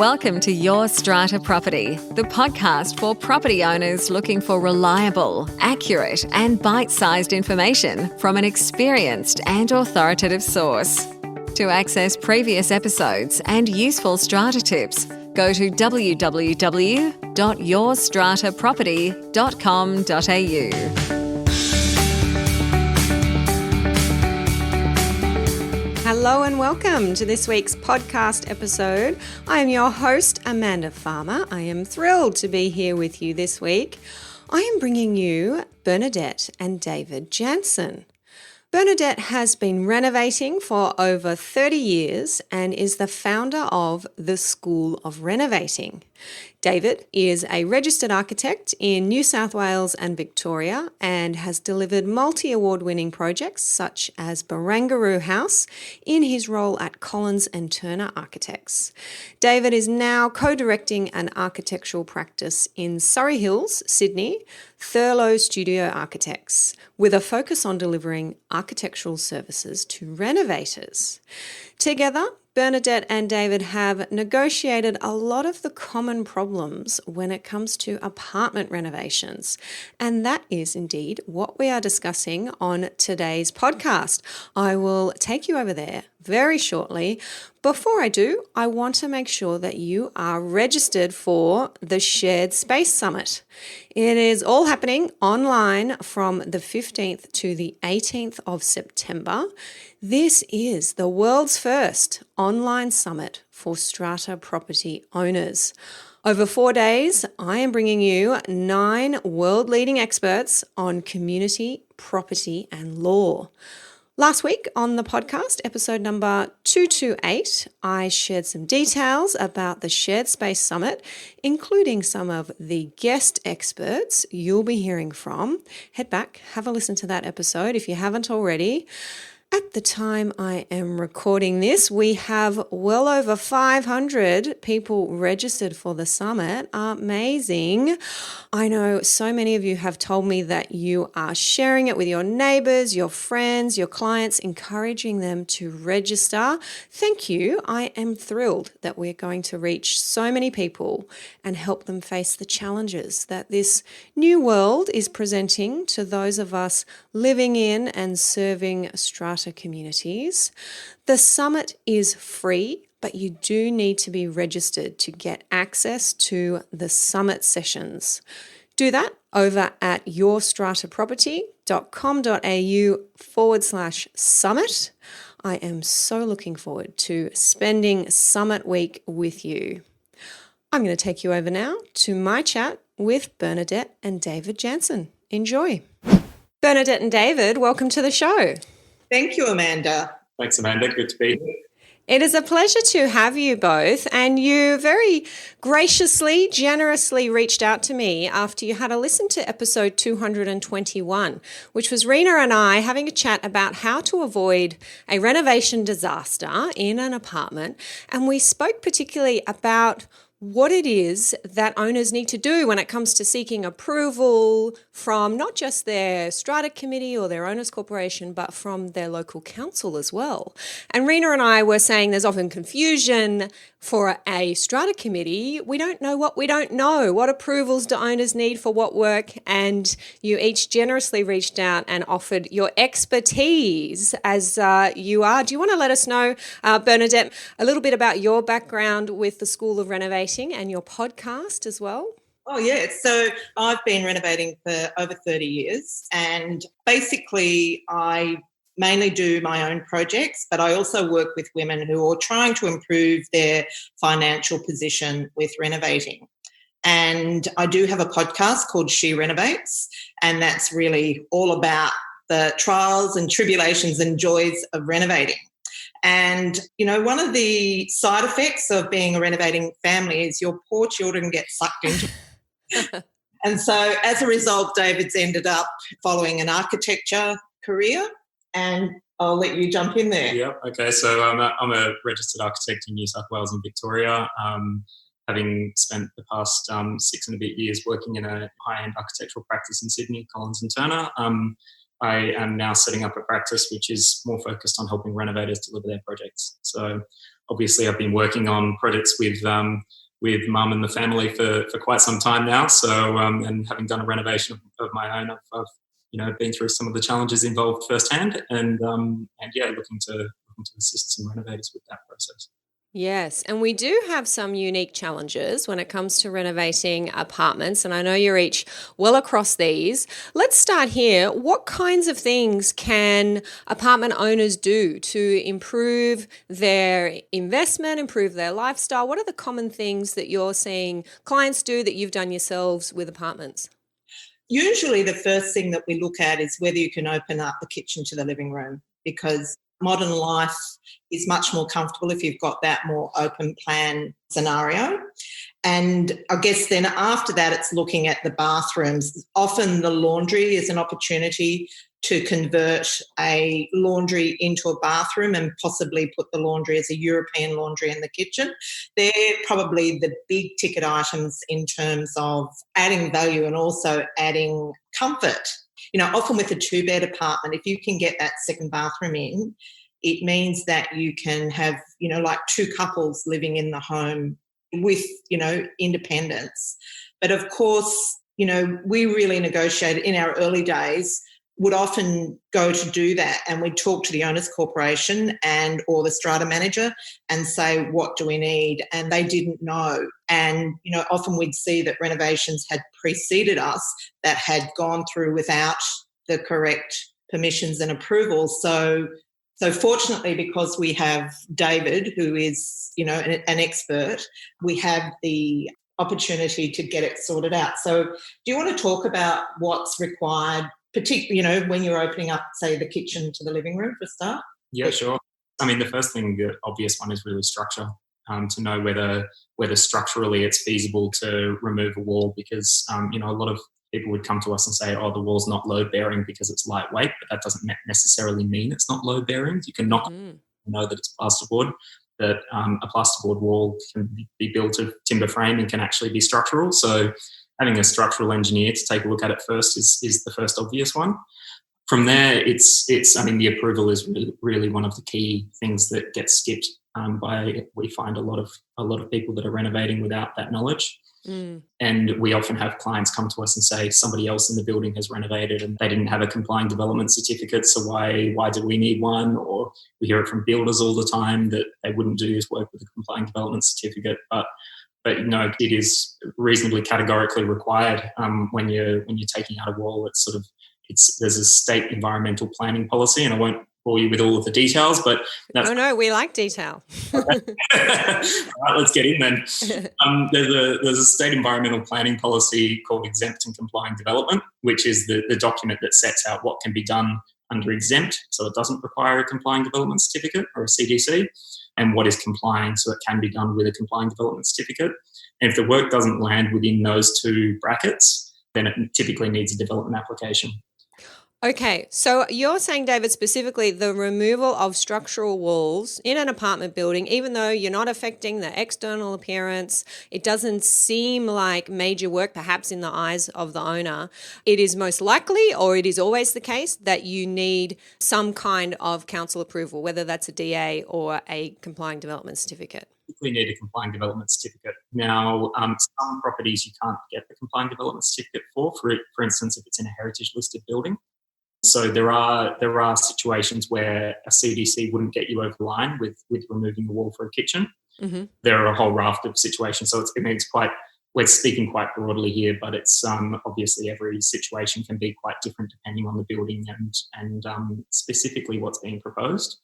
Welcome to Your Strata Property, the podcast for property owners looking for reliable, accurate, and bite-sized information from an experienced and authoritative source. To access previous episodes and useful strata tips, go to www.yourstrataproperty.com.au. Hello and welcome to this week's podcast episode. I am your host, Amanda Farmer. I am thrilled to be here with you this week. I am bringing you Bernadette and David Janson. Bernadette has been renovating for over 30 years and is the founder of the School of Renovating. David is a registered architect in New South Wales and Victoria and has delivered multi-award-winning projects such as Barangaroo House in his role at Collins and Turner Architects. David is now co-directing an architectural practice in Surrey Hills, Sydney, Thurlow Studio Architects, with a focus on delivering architectural services to renovators. Together, Bernadette and David have negotiated a lot of the common problems when it comes to apartment renovations. And that is indeed what we are discussing on today's podcast. I will take you over there very shortly. Before I do, I want to make sure that you are registered for the Shared Space Summit. It is all happening online from the 15th to the 18th of September. This is the world's first online summit for strata property owners. Over 4 days, I am bringing you 9 world-leading experts on community, property, and law. Last week on the podcast, episode number 228, I shared some details about the Shared Space Summit, including some of the guest experts you'll be hearing from. Head back, have a listen to that episode if you haven't already. At the time I am recording this, we have well over 500 people registered for the summit. Amazing. I know so many of you have told me that you are sharing it with your neighbours, your friends, your clients, encouraging them to register. Thank you. I am thrilled that we're going to reach so many people and help them face the challenges that this new world is presenting to those of us living in and serving strata communities. The summit is free, but you do need to be registered to get access to the summit sessions. Do that over at yourstrataproperty.com.au/summit. I am so looking forward to spending Summit Week with you. I'm going to take you over now to my chat with Bernadette and David Janson. Enjoy. Bernadette and David, welcome to the show. Thank you, Amanda. Thanks, Amanda. Good to be here. It is a pleasure to have you both, and you very graciously, generously reached out to me after you had a listen to episode 221, which was Rena and I having a chat about how to avoid a renovation disaster in an apartment, and we spoke particularly about what it is that owners need to do when it comes to seeking approval from not just their strata committee or their owners corporation, but from their local council as well. And Rena and I were saying there's often confusion for a strata committee. We don't know what we don't know. What approvals do owners need for what work? And you each generously reached out and offered your expertise as you are. Do you want to let us know, Bernadette, a little bit about your background with the School of Renovating and your podcast as well? Oh, yeah. So I've been renovating for over 30 years, and basically I mainly do my own projects, but I also work with women who are trying to improve their financial position with renovating. And I do have a podcast called SheRenovates, and that's really all about the trials and tribulations and joys of renovating. And, you know, one of the side effects of being a renovating family is your poor children get sucked into it. And so as a result, David's ended up following an architecture career, and I'll let you jump in there. Yeah, okay. So I'm a registered architect in New South Wales and Victoria, having spent the past 6 and a bit years working in a high-end architectural practice in Sydney, Collins and Turner. I am now setting up a practice which is more focused on helping renovators deliver their projects. So obviously I've been working on projects with mum and the family for quite some time now. So and having done a renovation of my own, I've been through some of the challenges involved firsthand, and looking to assist some renovators with that process. Yes, and we do have some unique challenges when it comes to renovating apartments, and I know you're each well across these. Let's start here. What kinds of things can apartment owners do to improve their investment, improve their lifestyle? What are the common things that you're seeing clients do that you've done yourselves with apartments? Usually the first thing that we look at is whether you can open up the kitchen to the living room, because modern life is much more comfortable if you've got that more open plan scenario. And I guess then after that, it's looking at the bathrooms. Often the laundry is an opportunity to convert a laundry into a bathroom and possibly put the laundry as a European laundry in the kitchen. They're probably the big ticket items in terms of adding value and also adding comfort. Often with a 2-bed apartment, if you can get that second bathroom in, it means that you can have, like 2 couples living in the home with, independence. But of course, we really negotiated in our early days, would often go to do that, and we'd talk to the owners corporation or the strata manager and say, what do we need? And they didn't know. And, often we'd see that renovations had preceded us that had gone through without the correct permissions and approvals. So fortunately, because we have David, who is, an expert, we have the opportunity to get it sorted out. So do you want to talk about what's required, particularly, when you're opening up, say, the kitchen to the living room for a start? Yeah, sure. I mean, the first thing, the obvious one, is really structure, to know whether structurally it's feasible to remove a wall, because, a lot of people would come to us and say, the wall's not load-bearing because it's lightweight, but that doesn't necessarily mean it's not load-bearing. You can knock know that it's plasterboard, that a plasterboard wall can be built of timber frame and can actually be structural. So having a structural engineer to take a look at it first is the first obvious one. From there, it's the approval is really one of the key things that gets skipped we find a lot of people that are renovating without that knowledge. And we often have clients come to us and say somebody else in the building has renovated and they didn't have a complying development certificate, so why do we need one? Or we hear it from builders all the time that they wouldn't do this work with a complying development certificate, but it is reasonably categorically required when you're taking out a wall. There's a state environmental planning policy, and I won't bore you with all of the details, but no, we like detail. All right, let's get in then. There's a state environmental planning policy called Exempt and Complying Development, which is the document that sets out what can be done under Exempt, so it doesn't require a complying development certificate or a CDC, and what is complying, so it can be done with a complying development certificate. And if the work doesn't land within those 2 brackets, then it typically needs a development application. Okay, so you're saying, David, specifically the removal of structural walls in an apartment building, even though you're not affecting the external appearance, it doesn't seem like major work, perhaps in the eyes of the owner. It is most likely, or it is always the case, that you need some kind of council approval, whether that's a DA or a complying development certificate. We need a complying development certificate. Now, some properties you can't get the complying development certificate for instance, if it's in a heritage listed building. So there are situations where a CDC wouldn't get you over the line with removing the wall for a kitchen. Mm-hmm. There are a whole raft of situations. So we're speaking quite broadly here, but it's obviously every situation can be quite different depending on the building and specifically what's being proposed.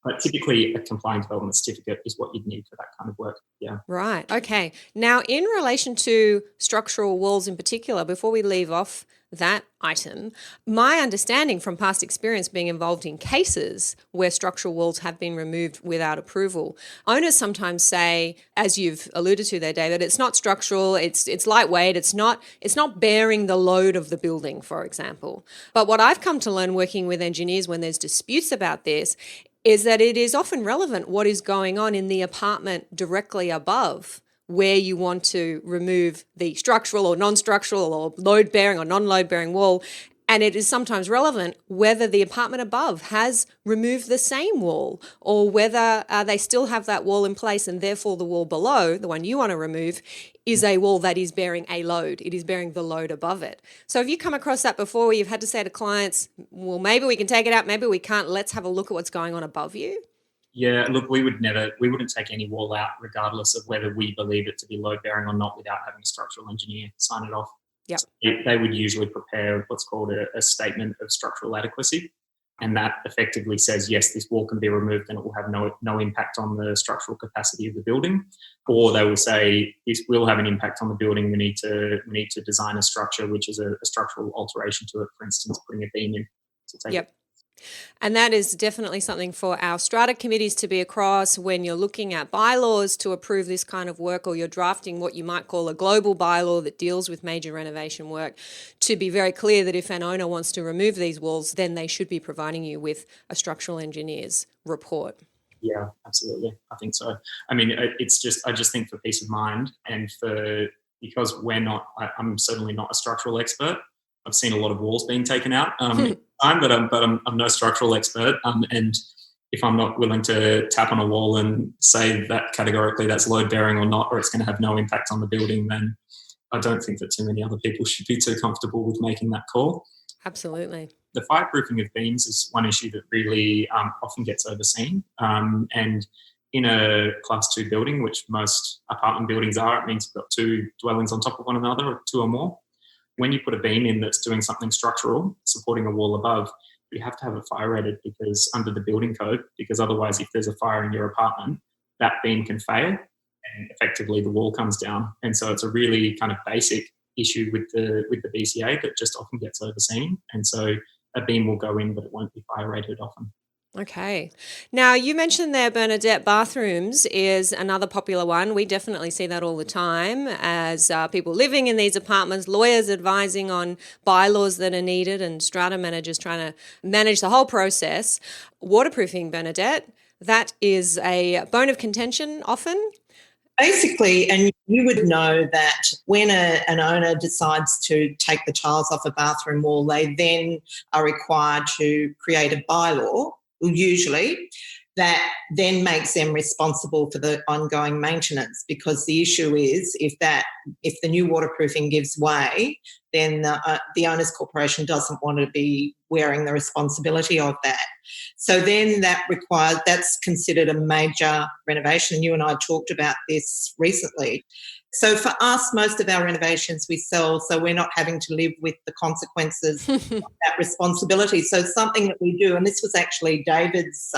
But typically a complying development certificate is what you'd need for that kind of work. Yeah. Right. Okay. Now, in relation to structural walls in particular, before we leave off that item, my understanding from past experience being involved in cases where structural walls have been removed without approval, owners sometimes say, as you've alluded to there, David, it's not structural, it's lightweight, it's not bearing the load of the building, for example. But what I've come to learn working with engineers when there's disputes about this is that it is often relevant what is going on in the apartment directly above, where you want to remove the structural or non-structural or load-bearing or non-load-bearing wall. And it is sometimes relevant whether the apartment above has removed the same wall or whether they still have that wall in place and therefore the wall below, the one you want to remove, is a wall that is bearing a load. It is bearing the load above it. So have you come across that before where you've had to say to clients, well, maybe we can take it out, maybe we can't, let's have a look at what's going on above you? Yeah, look, we wouldn't take any wall out regardless of whether we believe it to be load bearing or not without having a structural engineer sign it off. Yep. So they would usually prepare what's called a statement of structural adequacy. And that effectively says, yes, this wall can be removed and it will have no impact on the structural capacity of the building. Or they will say, this will have an impact on the building. We need to design a structure, which is a structural alteration to it, for instance, putting a beam in to take it. And that is definitely something for our strata committees to be across when you're looking at bylaws to approve this kind of work, or you're drafting what you might call a global bylaw that deals with major renovation work, to be very clear that if an owner wants to remove these walls, then they should be providing you with a structural engineer's report. Yeah, absolutely. I think so. I mean, I just think for peace of mind and because I'm certainly not a structural expert. I've seen a lot of walls being taken out in time, but I'm no structural expert. And if I'm not willing to tap on a wall and say that categorically that's load bearing or not, or it's going to have no impact on the building, then I don't think that too many other people should be too comfortable with making that call. Absolutely. The fireproofing of beams is one issue that really often gets overseen. And in a Class 2 building, which most apartment buildings are, it means you've got two dwellings on top of one another, or two or more. When you put a beam in that's doing something structural, supporting a wall above, you have to have it fire rated because under the building code, because otherwise if there's a fire in your apartment, that beam can fail and effectively the wall comes down. And so it's a really kind of basic issue with the BCA that just often gets overseen. And so a beam will go in, but it won't be fire rated often. Okay. Now, you mentioned there, Bernadette, bathrooms is another popular one. We definitely see that all the time as people living in these apartments, lawyers advising on bylaws that are needed, and strata managers trying to manage the whole process. Waterproofing, Bernadette, that is a bone of contention often. Basically, and you would know that when an owner decides to take the tiles off a bathroom wall, they then are required to create a bylaw, usually, that then makes them responsible for the ongoing maintenance, because the issue is if the new waterproofing gives way, then the owner's corporation doesn't want to be wearing the responsibility of that. So then that's considered a major renovation. You and I talked about this recently. So for us, most of our renovations we sell, so we're not having to live with the consequences of that responsibility. So something that we do, and this was actually David's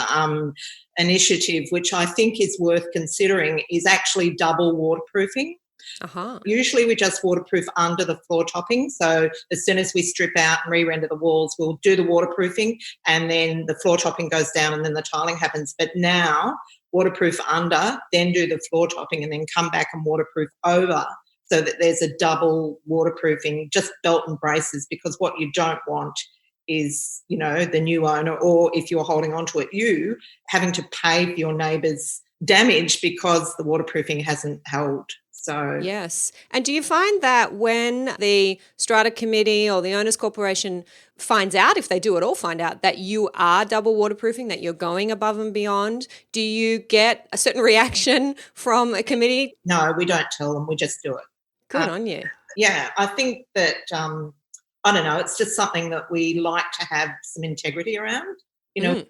initiative, which I think is worth considering, is actually double waterproofing. Uh-huh. Usually we just waterproof under the floor topping. So as soon as we strip out and re-render the walls, we'll do the waterproofing and then the floor topping goes down and then the tiling happens. But now waterproof under, then do the floor topping and then come back and waterproof over, so that there's a double waterproofing, just belt and braces, because what you don't want is, the new owner, or if you're holding on to it, you having to pay for your neighbour's damage because the waterproofing hasn't held. So yes. And do you find that when the strata committee or the owners corporation finds out, if they do at all find out, that you are double waterproofing, that you're going above and beyond, do you get a certain reaction from a committee? No, we don't tell them. We just do it. Good on you. Yeah, I think that, I don't know, it's just something that we like to have some integrity around. We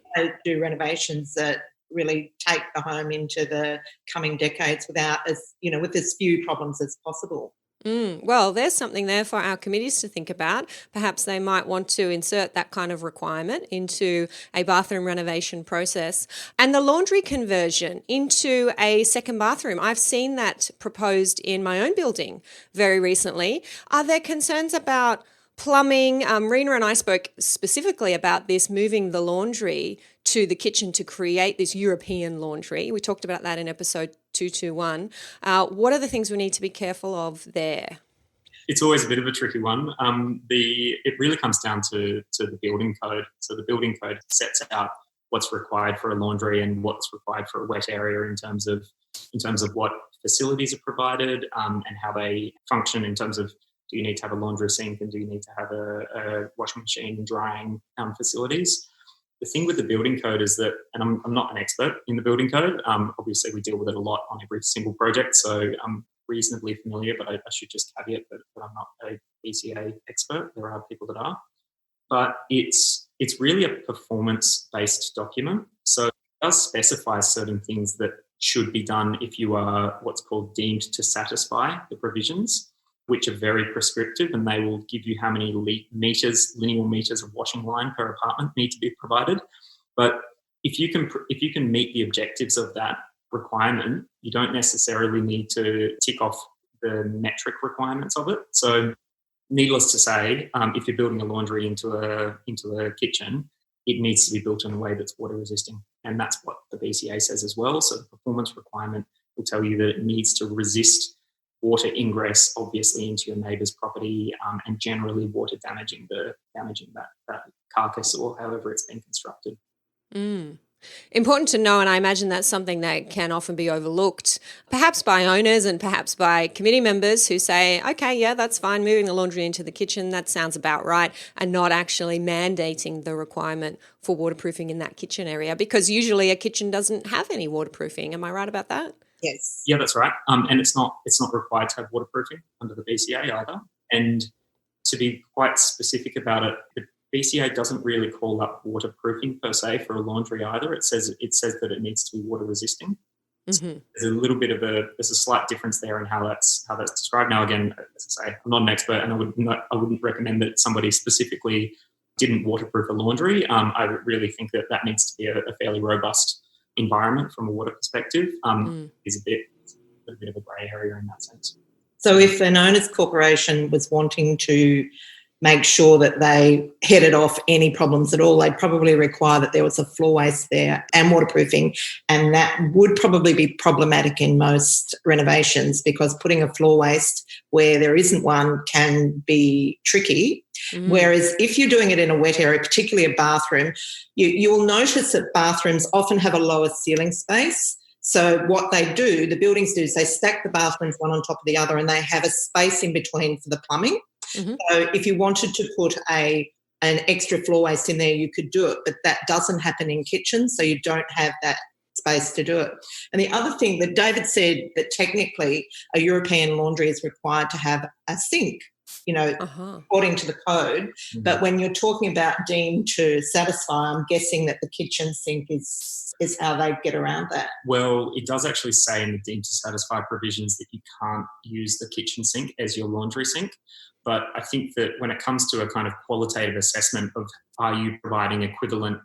do renovations that really take the home into the coming decades with as few problems as possible. Well, there's something there for our committees to think about. Perhaps they might want to insert that kind of requirement into a bathroom renovation process. And the laundry conversion into a second bathroom, I've seen that proposed in my own building very recently. Are there concerns about plumbing? Rena and I spoke specifically about this, moving the laundry to the kitchen to create this European laundry. We talked about that in episode 221. What are the things we need to be careful of there? It's always a bit of a tricky one. It really comes down to the building code. So the building code sets out what's required for a laundry and what's required for a wet area in terms of what facilities are provided and how they function in terms of do you need to have a laundry sink, and do you need to have a washing machine and drying facilities? The thing with the building code is that, and I'm not an expert in the building code, obviously we deal with it a lot on every single project, so I'm reasonably familiar, but I should just caveat that I'm not a BCA expert. There are people that are. But it's really a performance-based document. So it does specify certain things that should be done if you are what's called deemed to satisfy the provisions, which are very prescriptive, and they will give you how many lineal meters of washing line per apartment need to be provided. But if you can meet the objectives of that requirement, you don't necessarily need to tick off the metric requirements of it. So needless to say, if you're building a laundry into a kitchen, it needs to be built in a way that's water resisting. And that's what the BCA says as well. So the performance requirement will tell you that it needs to resist water ingress, obviously, into your neighbour's property, and generally water damaging that carcass or however it's been constructed. Important to know, and I imagine that's something that can often be overlooked, perhaps by owners and perhaps by committee members who say, okay, yeah, that's fine, moving the laundry into the kitchen, that sounds about right, and not actually mandating the requirement for waterproofing in that kitchen area, because usually a kitchen doesn't have any waterproofing. Am I right about that? Yes. Yeah, that's right. And it's not required to have waterproofing under the BCA either. And to be quite specific about it, the BCA doesn't really call up waterproofing per se for a laundry either. It says that it needs to be water resisting. Mm-hmm. So there's a slight difference there in how that's described. Now, again, as I say, I'm not an expert, and I wouldn't recommend that somebody specifically didn't waterproof a laundry. I really think that needs to be a fairly robust environment from a water perspective. Is a bit of a grey area in that sense. So if an owners corporation was wanting to make sure that they headed off any problems at all, they'd probably require that there was a floor waste there and waterproofing, and that would probably be problematic in most renovations, because putting a floor waste where there isn't one can be tricky. Whereas if you're doing it in a wet area, particularly a bathroom, you'll notice that bathrooms often have a lower ceiling space. So what they do, the buildings do, is they stack the bathrooms one on top of the other, and they have a space in between for the plumbing. Mm-hmm. So if you wanted to put an extra floor waste in there, you could do it, but that doesn't happen in kitchens, so you don't have that space to do it. And the other thing that David said, that technically a European laundry is required to have a sink, according to the code. Mm-hmm. But when you're talking about deemed to satisfy, I'm guessing that the kitchen sink is how they get around that. Well, it does actually say in the deemed to satisfy provisions that you can't use the kitchen sink as your laundry sink. But I think that when it comes to a kind of qualitative assessment of are you providing equivalent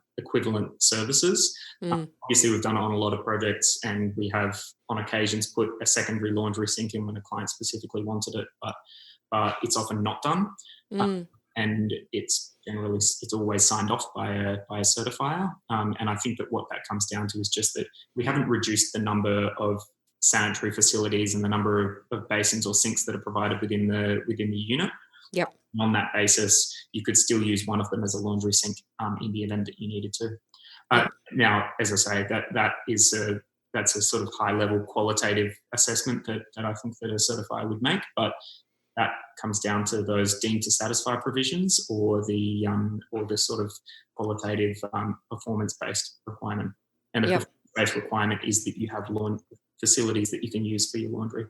services, obviously we've done it on a lot of projects, and we have on occasions put a secondary laundry sink in when a client specifically wanted it, but it's often not done. And it's always signed off by a certifier. And I think that what that comes down to is just that we haven't reduced the number of sanitary facilities and the number of basins or sinks that are provided within the unit. Yep. On that basis, you could still use one of them as a laundry sink in the event that you needed to. Now, as I say, that's a sort of high level qualitative assessment that I think that a certifier would make, but that comes down to those deemed to satisfy provisions or the sort of qualitative performance-based requirement. And the performance-based requirement is that you have facilities that you can use for your laundry.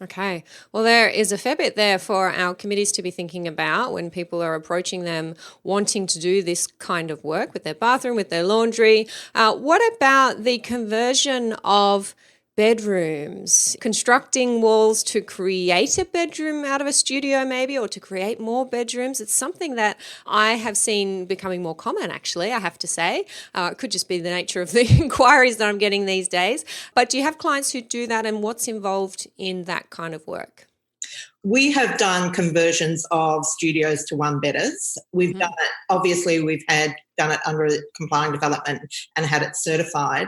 Okay. Well, there is a fair bit there for our committees to be thinking about when people are approaching them wanting to do this kind of work with their bathroom, with their laundry. What about the conversion of bedrooms, constructing walls to create a bedroom out of a studio maybe, or to create more bedrooms? It's something that I have seen becoming more common, actually, I have to say. It could just be the nature of the inquiries that I'm getting these days. But do you have clients who do that, and what's involved in that kind of work? We have done conversions of studios to one-bedders. We've done it, obviously we've done it under complying development and had it certified.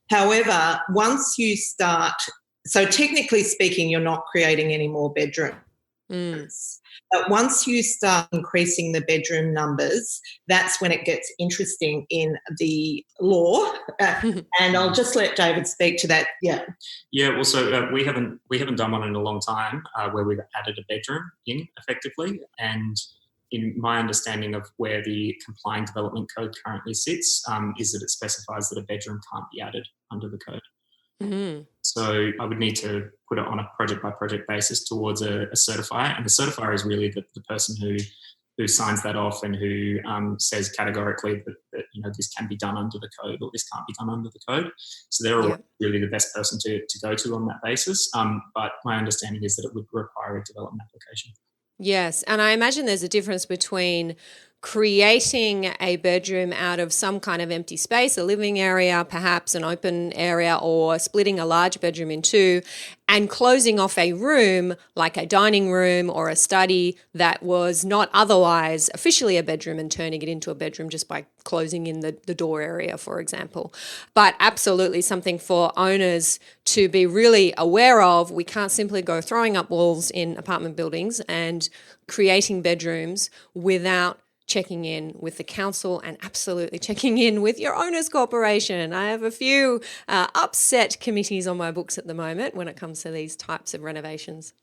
However, once you start, so technically speaking, you're not creating any more bedroom. But once you start increasing the bedroom numbers, that's when it gets interesting in the law. And I'll just let David speak to that. Yeah. Yeah. Well, so we haven't done one in a long time where we've added a bedroom in effectively. And in my understanding of where the complying development code currently sits, is that it specifies that a bedroom can't be added under the code. Mm-hmm. So I would need to put it on a project-by-project basis towards a certifier, and the certifier is really the person who signs that off and who says categorically that this can be done under the code or this can't be done under the code. So they're really the best person to go to on that basis. But my understanding is that it would require a development application. Yes, and I imagine there's a difference between creating a bedroom out of some kind of empty space, a living area, perhaps an open area, or splitting a large bedroom in two, and closing off a room like a dining room or a study that was not otherwise officially a bedroom and turning it into a bedroom just by closing in the door area, for example. But absolutely something for owners to be really aware of. We can't simply go throwing up walls in apartment buildings and creating bedrooms without checking in with the council and absolutely checking in with your owners corporation. I have a few upset committees on my books at the moment when it comes to these types of renovations.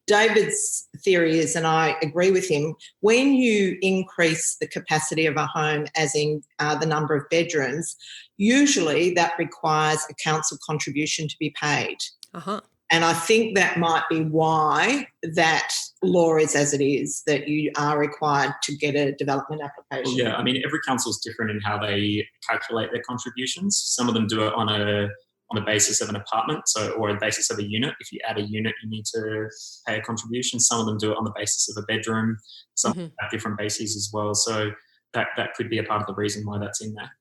David's theory is, and I agree with him, when you increase the capacity of a home, as in the number of bedrooms, usually that requires a council contribution to be paid. Uh-huh. And I think that might be why that law is as it is, that you are required to get a development application. Well, yeah, I mean, every council is different in how they calculate their contributions. Some of them do it on a basis of an apartment, or a basis of a unit. If you add a unit, you need to pay a contribution. Some of them do it on the basis of a bedroom. Some have different bases as well. So that could be a part of the reason why that's in there.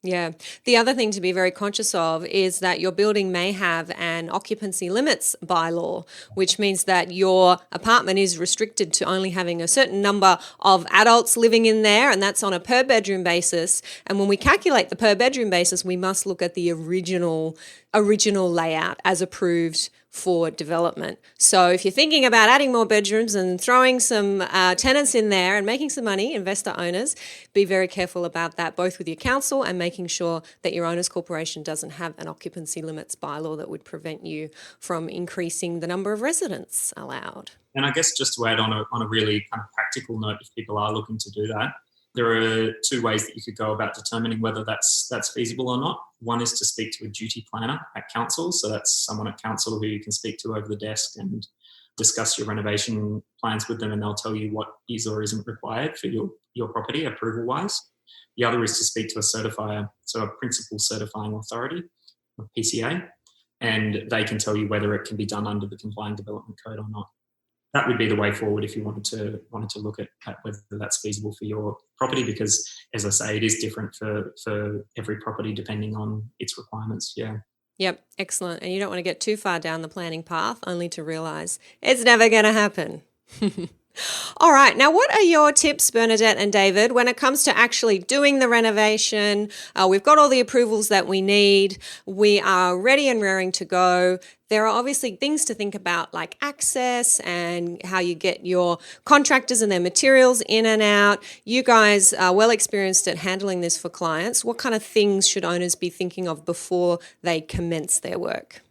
Yeah. The other thing to be very conscious of is that your building may have an occupancy limits bylaw, which means that your apartment is restricted to only having a certain number of adults living in there, and that's on a per bedroom basis. And when we calculate the per bedroom basis, we must look at the original layout as approved for development. So if you're thinking about adding more bedrooms and throwing some tenants in there and making some money, investor owners, be very careful about that, both with your council and making sure that your owners corporation doesn't have an occupancy limits bylaw that would prevent you from increasing the number of residents allowed. And I guess just to add on a really kind of practical note, if people are looking to do that, there are two ways that you could go about determining whether that's feasible or not. One is to speak to a duty planner at council. So that's someone at council who you can speak to over the desk and discuss your renovation plans with them, and they'll tell you what is or isn't required for your property approval-wise. The other is to speak to a certifier, so a principal certifying authority, a PCA, and they can tell you whether it can be done under the complying development code or not. That would be the way forward if you wanted to look at whether that's feasible for your property, because, as I say, it is different for every property depending on its requirements. Yeah. Yep, excellent. And you don't want to get too far down the planning path only to realise it's never going to happen. All right. Now, what are your tips, Bernadette and David, when it comes to actually doing the renovation? We've got all the approvals that we need. We are ready and raring to go. There are obviously things to think about, like access and how you get your contractors and their materials in and out. You guys are well experienced at handling this for clients. What kind of things should owners be thinking of before they commence their work?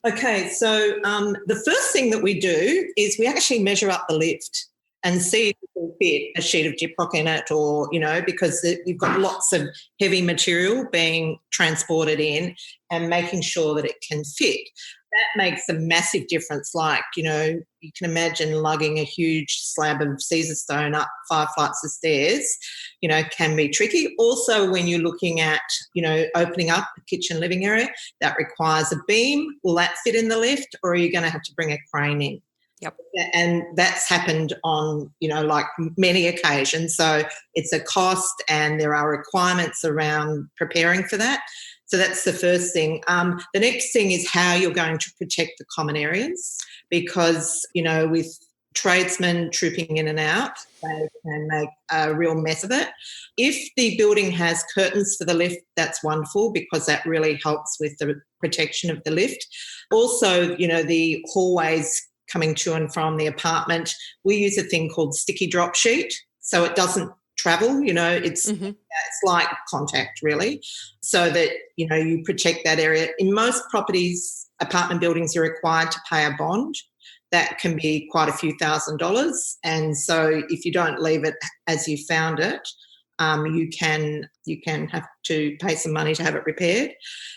Okay, so the first thing that we do is we actually measure up the lift and see if it will fit a sheet of gyprock in it, or, because you've got lots of heavy material being transported in, and making sure that it can fit. That makes a massive difference. Like, you can imagine lugging a huge slab of Caesar stone up 5 flights of stairs, can be tricky. Also, when you're looking at, opening up a kitchen living area, that requires a beam. Will that fit in the lift, or are you going to have to bring a crane in? Yep. And that's happened on, like many occasions. So it's a cost, and there are requirements around preparing for that. So that's the first thing. The next thing is how you're going to protect the common areas, because, with tradesmen trooping in and out, they can make a real mess of it. If the building has curtains for the lift, that's wonderful, because that really helps with the protection of the lift. Also, the hallways coming to and from the apartment, we use a thing called sticky drop sheet, so it doesn't travel. It's like contact, really, so that you protect that area. In most properties, apartment buildings, you're required to pay a bond. That can be quite a few $1,000s, and so if you don't leave it as you found it, you can have to pay some money to have it repaired.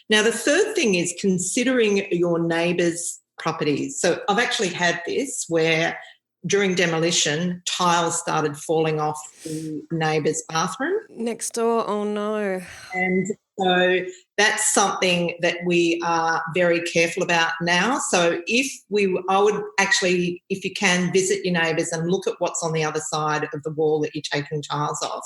Now, the third thing is considering your neighbours' properties. So I've actually had this where during demolition, tiles started falling off the neighbour's bathroom. Next door, oh no. And so that's something that we are very careful about now. So I would actually, if you can, visit your neighbours and look at what's on the other side of the wall that you're taking tiles off.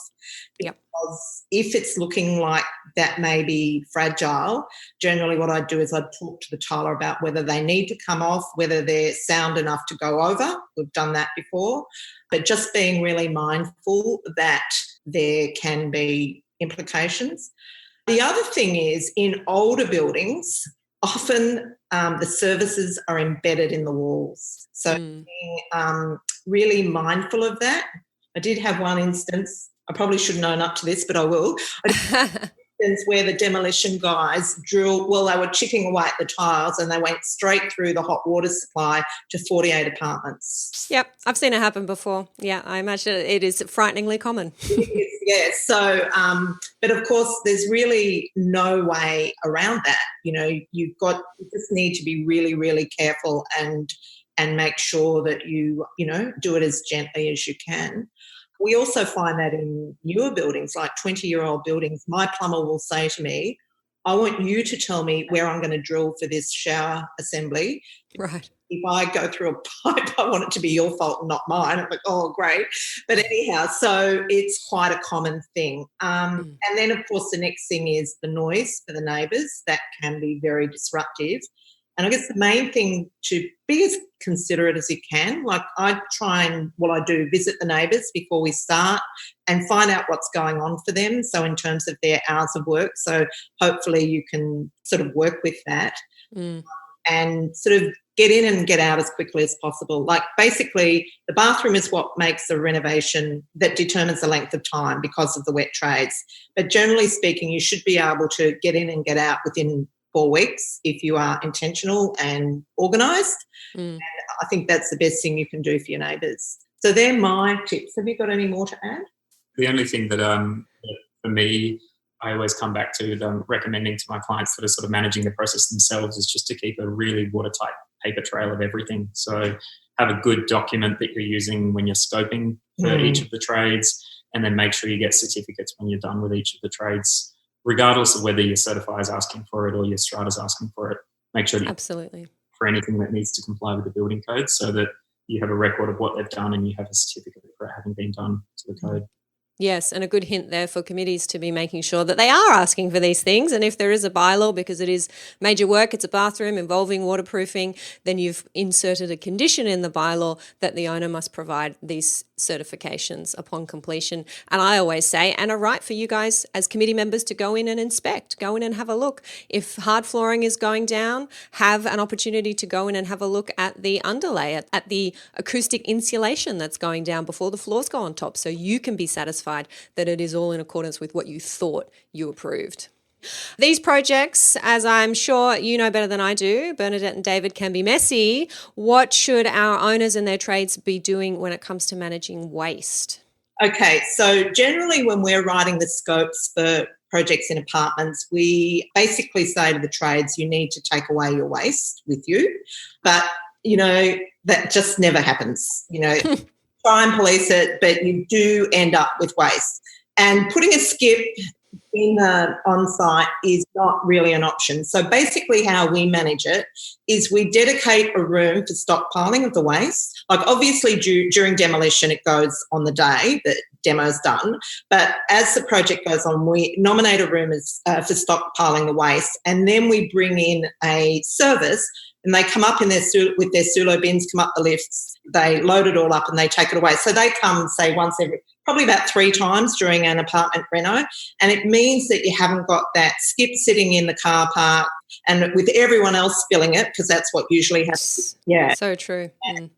Yep. Because if it's looking like that may be fragile, generally what I'd do is I'd talk to the tiler about whether they need to come off, whether they're sound enough to go over. We've done that before. But just being really mindful that there can be implications. The other thing is, in older buildings, often the services are embedded in the walls. So being really mindful of that. I did have one instance, I probably should have known up to this, but I will. Where the demolition guys they were chipping away at the tiles and they went straight through the hot water supply to 48 apartments. Yep, I've seen it happen before. Yeah, I imagine it is frighteningly common. Yeah, so, but of course there's really no way around that. You just need to be really, really careful and make sure that you do it as gently as you can. We also find that in newer buildings, like 20-year-old buildings, my plumber will say to me, I want you to tell me where I'm going to drill for this shower assembly. Right. If I go through a pipe, I want it to be your fault and not mine. I'm like, oh, great. But anyhow, so it's quite a common thing. And then, of course, the next thing is the noise for the neighbours. That can be very disruptive. And I guess the main thing to be as considerate as you can. Like what I do, visit the neighbours before we start and find out what's going on for them. So in terms of their hours of work, so hopefully you can sort of work with that and sort of get in and get out as quickly as possible. Like basically the bathroom is what makes the renovation that determines the length of time because of the wet trades. But generally speaking, you should be able to get in and get out within 4 weeks if you are intentional and organised. And I think that's the best thing you can do for your neighbours. So they're my tips. Have you got any more to add? The only thing that for me, I always come back to recommending to my clients that are sort of managing the process themselves is just to keep a really watertight paper trail of everything. So have a good document that you're using when you're scoping for each of the trades, and then make sure you get certificates when you're done with each of the trades, regardless of whether your certifier is asking for it or your strata is asking for it. Make sure that absolutely for anything that needs to comply with the building code, so that you have a record of what they've done and you have a certificate for it having been done to the code. Yes, and a good hint there for committees to be making sure that they are asking for these things. And if there is a bylaw, because it is major work, it's a bathroom involving waterproofing, then you've inserted a condition in the bylaw that the owner must provide these certifications upon completion. And I always say, and a right for you guys as committee members to go in and inspect, go in and have a look. If hard flooring is going down, have an opportunity to go in and have a look at the underlay, at the acoustic insulation that's going down before the floors go on top, so you can be satisfied that it is all in accordance with what you thought you approved. These projects, as I'm sure you know better than I do, Bernadette and David, can be messy. What should our owners and their trades be doing when it comes to managing waste? Okay, so generally when we're writing the scopes for projects in apartments, we basically say to the trades, you need to take away your waste with you. But, that just never happens, Try and police it, but you do end up with waste. And putting a skip in the on-site is not really an option. So basically how we manage it is we dedicate a room for stockpiling of the waste. Like obviously during demolition it goes on the day that demo's done, but as the project goes on we nominate a room for stockpiling the waste, and then we bring in a service and they come up with their Thurlow bins, come up the lifts, they load it all up and they take it away. So they come, say, probably about 3 times during an apartment reno, and it means that you haven't got that skip sitting in the car park. and with everyone else filling it, because that's what usually happens. Yeah. So true.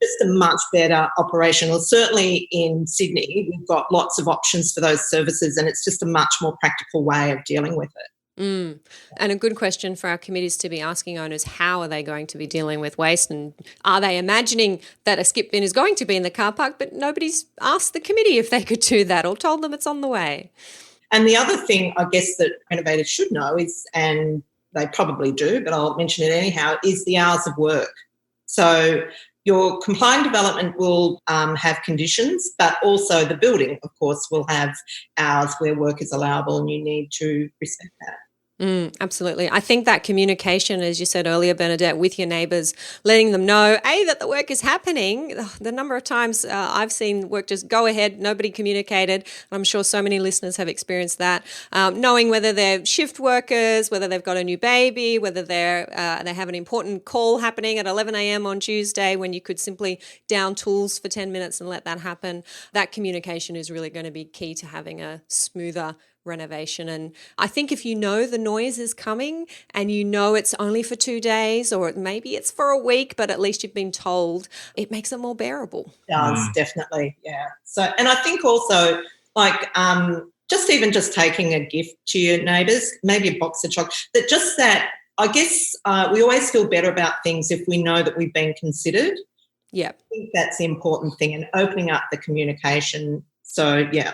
Just a much better operation. Well, certainly in Sydney, we've got lots of options for those services, and it's just a much more practical way of dealing with it. And a good question for our committees to be asking owners, how are they going to be dealing with waste, and are they imagining that a skip bin is going to be in the car park, but nobody's asked the committee if they could do that or told them it's on the way. And the other thing I guess that renovators should know is, and they probably do, but I'll mention it anyhow, is the hours of work. So your compliant development will have conditions, but also the building, of course, will have hours where work is allowable, and you need to respect that. Absolutely. I think that communication, as you said earlier, Bernadette, with your neighbours, letting them know, that the work is happening. The number of times I've seen work just go ahead, nobody communicated. I'm sure so many listeners have experienced that. Knowing whether they're shift workers, whether they've got a new baby, whether they have an important call happening at 11 a.m. on Tuesday when you could simply down tools for 10 minutes and let that happen. That communication is really going to be key to having a smoother renovation. And I think if you know the noise is coming and you know it's only for 2 days, or maybe it's for a week, but at least you've been told, it makes it more bearable. It does, definitely, yeah. So, and I think also, like, just taking a gift to your neighbours, maybe a box of chocolate, I guess we always feel better about things if we know that we've been considered. Yeah. I think that's the important thing, and opening up the communication. So, yeah.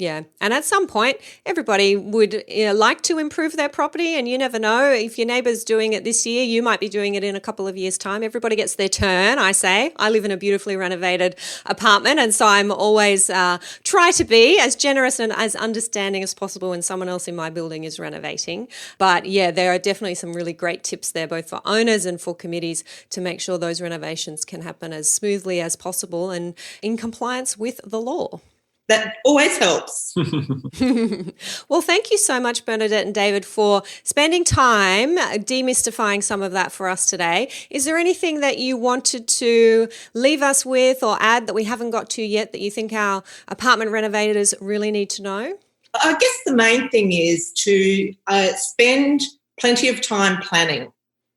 Yeah. And at some point, everybody would like to improve their property, and you never know. If your neighbour's doing it this year, you might be doing it in a couple of years' time. Everybody gets their turn, I say. I live in a beautifully renovated apartment, and so I'm always try to be as generous and as understanding as possible when someone else in my building is renovating. But yeah, there are definitely some really great tips there, both for owners and for committees, to make sure those renovations can happen as smoothly as possible and in compliance with the law. That always helps. Well, thank you so much, Bernadette and David, for spending time demystifying some of that for us today. Is there anything that you wanted to leave us with or add that we haven't got to yet that you think our apartment renovators really need to know? I guess the main thing is to spend plenty of time planning.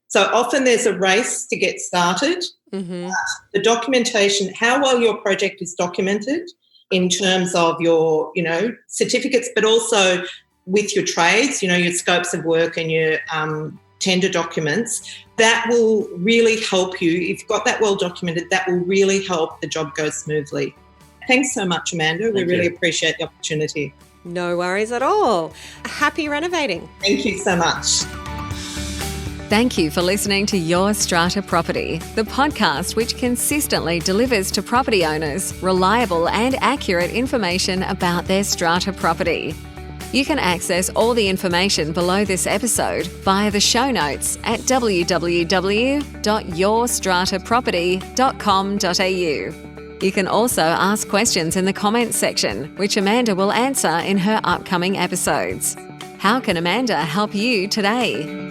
So often there's a race to get started. The documentation, how well your project is documented, in terms of your, certificates, but also with your trades, your scopes of work and your tender documents, that will really help you. If you've got that well documented, that will really help the job go smoothly. Thanks so much, Amanda. We really appreciate the opportunity. No worries at all. Happy renovating. Thank you so much. Thank you for listening to Your Strata Property, the podcast which consistently delivers to property owners reliable and accurate information about their strata property. You can access all the information below this episode via the show notes at www.yourstrataproperty.com.au. You can also ask questions in the comments section, which Amanda will answer in her upcoming episodes. How can Amanda help you today?